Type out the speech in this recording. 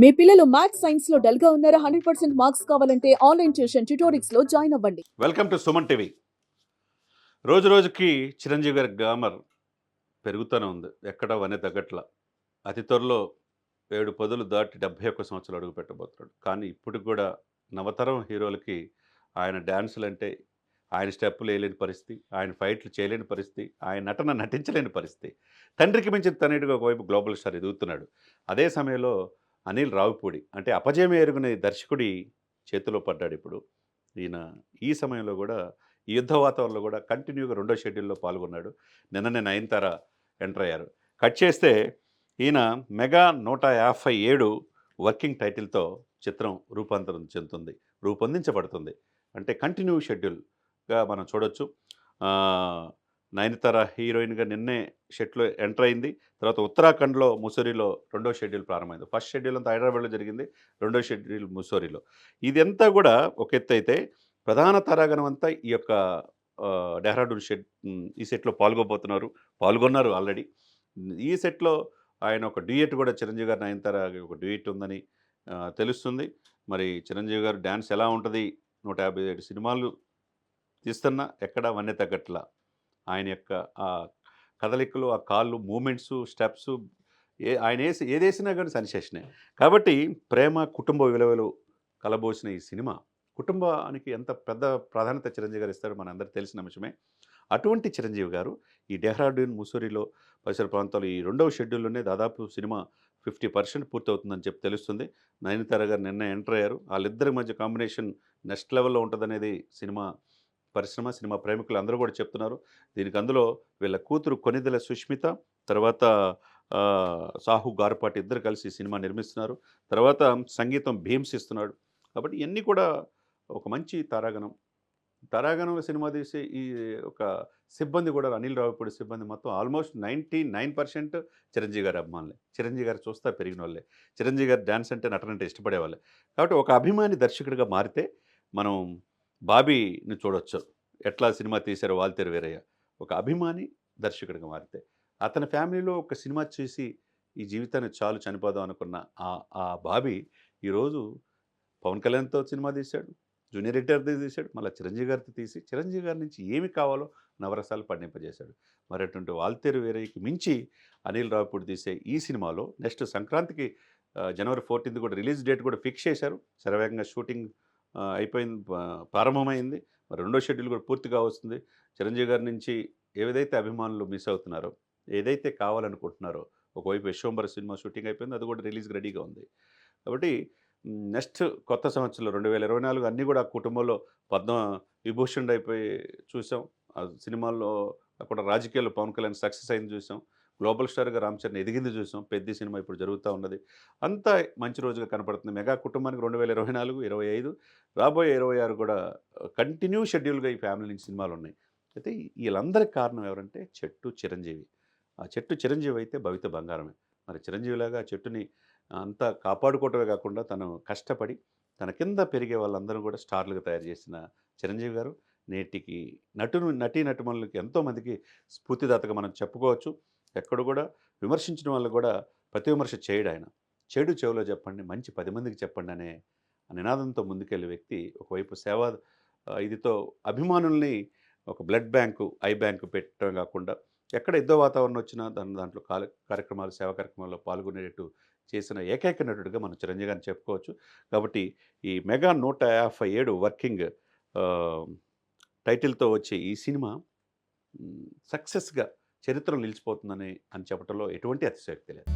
మీ పిల్లలు maths science లో dull గా ఉన్నారా? 100% మార్క్స్ కావాలంటే ఆన్లైన్ ట్యూషన్ ట్యుటోరిక్స్ లో జాయిన్ అవ్వండి. Welcome to Suman TV. రోజు రోజుకి చిరంజీవి గారి గ్లామర్ పెరుగుతూనే ఉంది. ఎక్కడ వనే తగ్గట్ల. అతి త్వరలో 7 పదులు దాటి 71 సంవత్సరాలు అడుగు పెట్టబోతున్నాడు. కానీ ఇప్పటికి కూడా నవతరం హీరోలకి ఆయన డాన్సులంటే ఆయన స్టెప్పులు వేయలేని పరిస్థితి, ఆయన ఫైట్లు చేయలేని పరిస్థితి, ఆయన నటన నటించలేని పరిస్థితి. తండ్రికి మించిన తనయుడిగా ఒకవైపు గ్లోబల్ స్టార్ ఎదుగుతున్నాడు. అదే సమయంలో అనిల్ రావిపూడి అంటే అపజయం ఎరుగని దర్శకుడి చేతిలో పడ్డాడు ఇప్పుడు. ఈయన ఈ సమయంలో కూడా ఈ యుద్ధ వాతావరణంలో కూడా కంటిన్యూగా రెండో షెడ్యూల్లో పాల్గొన్నాడు. నిన్ననే నయనతార ఎంటర్ అయ్యారు. కట్ చేస్తే ఈయన మెగా 157 వర్కింగ్ టైటిల్తో చిత్రం రూపాంతరం చెందుతుంది, రూపొందించబడుతుంది. అంటే కంటిన్యూ షెడ్యూల్గా మనం చూడొచ్చు. నయనతార హీరోయిన్గా నిన్నే షెట్లో ఎంటర్ అయింది. తర్వాత ఉత్తరాఖండ్లో ముసోరిలో రెండో షెడ్యూల్ ప్రారంభమైంది. ఫస్ట్ షెడ్యూల్ అంతా హైదరాబాద్లో జరిగింది, రెండో షెడ్యూల్ ముసోరిలో. ఇదంతా కూడా ఒక ఎత్తు అయితే ప్రధాన తారాగణం అంతా ఈ యొక్క డెహ్రాడూన్ ఈ సెట్లో పాల్గొన్నారు ఆల్రెడీ. ఈ సెట్లో ఆయన ఒక డ్యూయట్ కూడా చిరంజీవి గారు నయనతార ఒక డ్యూయట్ ఉందని తెలుస్తుంది. మరి చిరంజీవి గారు డ్యాన్స్ ఎలా ఉంటుంది? 157 సినిమాలు తీస్తున్నా ఎక్కడ వన్నె తగ్గట్లా. ఆయన యొక్క ఆ కదలికలు, ఆ కాళ్ళు మూమెంట్సు, స్టెప్సు ఆయన ఏదేసినా కానీ సెన్సేషనే. కాబట్టి ప్రేమ, కుటుంబ విలువలు కలబోసిన ఈ సినిమా కుటుంబానికి ఎంత పెద్ద ప్రాధాన్యత చిరంజీవి గారు ఇస్తారో మనందరికీ తెలిసిన అంశమే. అటువంటి చిరంజీవి గారు ఈ డెహ్రాడూన్, ముసోరిలో పరిసర ప్రాంతాలు ఈ రెండవ షెడ్యూల్లోనే దాదాపు సినిమా 50% పూర్తవుతుందని చెప్పి తెలుస్తుంది. నయనతార గారు నిన్న ఎంటర్ అయ్యారు. వాళ్ళిద్దరి మధ్య కాంబినేషన్ నెక్స్ట్ లెవెల్లో ఉంటుందనేది సినిమా పరిశ్రమ, సినిమా ప్రేమికులు అందరూ కూడా చెప్తున్నారు. దీనికి అందులో వీళ్ళ కూతురు కొనిదెల సుష్మిత, తర్వాత సాహు గార్పాటి ఇద్దరు కలిసి సినిమా నిర్మిస్తున్నారు. తర్వాత సంగీతం భీమ్స్ ఇస్తున్నాడు. కాబట్టి ఇవన్నీ కూడా ఒక మంచి తారాగణం. తారాగణంలో సినిమా తీసే ఈ ఒక సిబ్బంది కూడా అనిల్ రావిపూడి సిబ్బంది మొత్తం ఆల్మోస్ట్ 99% చిరంజీవి గారి అభిమానులే. చిరంజీవి గారు చూస్తా పెరిగిన వాళ్ళే. చిరంజీవి గారి డ్యాన్స్ అంటే నటన అంటే ఇష్టపడేవాళ్ళే. కాబట్టి ఒక అభిమాని దర్శకుడిగా మారితే మనం బాబీని చూడొచ్చు. ఎట్లా సినిమా తీశారో వాల్తేరు వీరయ్య. ఒక అభిమాని దర్శకుడిగా మారితే అతని ఫ్యామిలీలో ఒక సినిమా చూసి ఈ జీవితాన్ని చాలు చనిపోదాం అనుకున్న ఆ బాబీ ఈరోజు పవన్ కళ్యాణ్తో సినిమా తీశాడు, జూనియర్ ఎన్టీఆర్ది తీశాడు, మళ్ళీ చిరంజీవి గారితో తీసి చిరంజీవి గారి నుంచి ఏమి కావాలో నవరసాలు పండింపజేశాడు. మరి అటువంటి వాల్తేరు వీరయ్యకి మించి అనిల్ రావిపూడి తీసే ఈ సినిమాలో నెక్స్ట్ సంక్రాంతికి జనవరి 14 కూడా రిలీజ్ డేట్ కూడా ఫిక్స్ చేశారు. శరవేగంగా షూటింగ్ అయిపోయింది, ప్రారంభమైంది. మరి రెండో షెడ్యూల్ కూడా పూర్తిగా వస్తుంది. చిరంజీవి గారి నుంచి ఏదైతే అభిమానులు మిస్ అవుతున్నారో, ఏదైతే కావాలనుకుంటున్నారో, ఒకవైపు విశ్వంబర సినిమా షూటింగ్ అయిపోయింది, అది కూడా రిలీజ్కి రెడీగా ఉంది. కాబట్టి నెక్స్ట్ కొత్త సంవత్సరంలో 2024 అన్నీ కూడా కుటుంబంలో పద్మ విభూషణ్ అయిపోయి చూసాం. ఆ సినిమాల్లో కూడా రాజకీయాల్లో పవన్ కళ్యాణ్ సక్సెస్ అయింది చూసాం. గ్లోబల్ స్టార్గా రామ్ చరణ్ ఎదిగింది చూసాం. పెద్ద సినిమా ఇప్పుడు జరుగుతూ ఉన్నది. అంతా మంచి రోజుగా కనపడుతుంది. మెగా కుటుంబానికి 2024, 25 రాబోయే 26 కూడా కంటిన్యూ షెడ్యూల్గా ఈ ఫ్యామిలీ నుంచి సినిమాలు ఉన్నాయి. అయితే వీళ్ళందరికీ కారణం ఎవరంటే చెట్టు చిరంజీవి. ఆ చెట్టు చిరంజీవి అయితే భవిత బంగారమే. మరి చిరంజీవిలాగా ఆ చెట్టుని అంతా కాపాడుకోవటమే కాకుండా తను కష్టపడి తన కింద పెరిగే వాళ్ళందరూ కూడా స్టార్లుగా తయారు చేసిన చిరంజీవి గారు నేటికి నటీనటుమణులకి ఎంతోమందికి స్ఫూర్తిదాతగా మనం చెప్పుకోవచ్చు. ఎక్కడ కూడా విమర్శించిన వాళ్ళు కూడా ప్రతి విమర్శ చేయడు ఆయన. చెడు చెవిలో చెప్పండి, మంచి 10 మందికి చెప్పండి అనే నినాదంతో ముందుకెళ్ళే వ్యక్తి. ఒకవైపు సేవా ఇదితో అభిమానుల్ని ఒక బ్లడ్ బ్యాంకు, ఐ బ్యాంకు పెట్టడం కాకుండా ఎక్కడ యుద్ధ వాతావరణం వచ్చినా దాంట్లో కార్యక్రమాలు, సేవా కార్యక్రమాల్లో పాల్గొనేటట్టు చేసిన ఏకైక నటుడిగా మనం చిరంజీవి గారిని చెప్పుకోవచ్చు. కాబట్టి ఈ మెగా 157 వర్కింగ్ టైటిల్తో వచ్చే ఈ సినిమా సక్సెస్గా చరిత్రలో నిలిచిపోతుందని చెప్పడంలో ఎటువంటి అతిశయోక్తి లేదు.